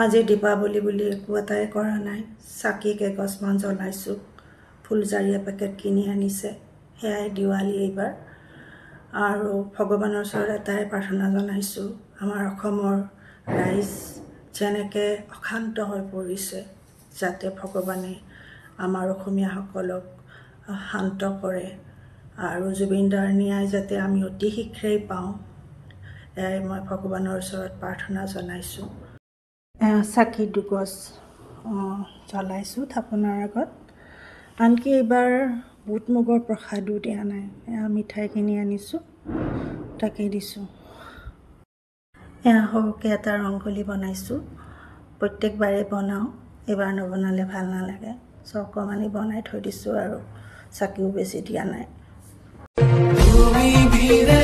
আজি দীপাৱলী বুলি একো এটাই কৰা নাই। চাকি কেইগছমান জ্বলাইছোঁ, ফুলজাৰীয়া পেকেট কিনি আনিছে, সেয়াই দিৱালী এইবাৰ। আৰু ভগৱানৰ ওচৰত এটাই প্ৰাৰ্থনা জনাইছোঁ, আমাৰ অসমৰ ৰাইজ যেনেকৈ অশান্ত হৈ পৰিছে, যাতে ভগৱানে আমাৰ অসমীয়াসকলক শান্ত কৰে আৰু জুবিনদাৰ ন্যায় যাতে আমি অতি শীঘ্ৰেই পাওঁ, এয়াই মই ভগৱানৰ ওচৰত প্ৰাৰ্থনা জনাইছোঁ। চাকি দুগছ জ্বলাইছোঁ থাপনাৰ আগত। আনকি এইবাৰ বুট মুগৰ প্ৰসাদো দিয়া নাই, এয়া মিঠাই কিনি আনিছোঁ, তাকে দিছোঁ। এয়া সৰুকৈ এটা ৰংগলী বনাইছোঁ, প্ৰত্যেকবাৰে বনাওঁ, এইবাৰ নবনালে ভাল নালাগে, অকণমানি বনাই থৈ দিছোঁ আৰু চাকিও বেছি দিয়া নাই। তুমি বিনে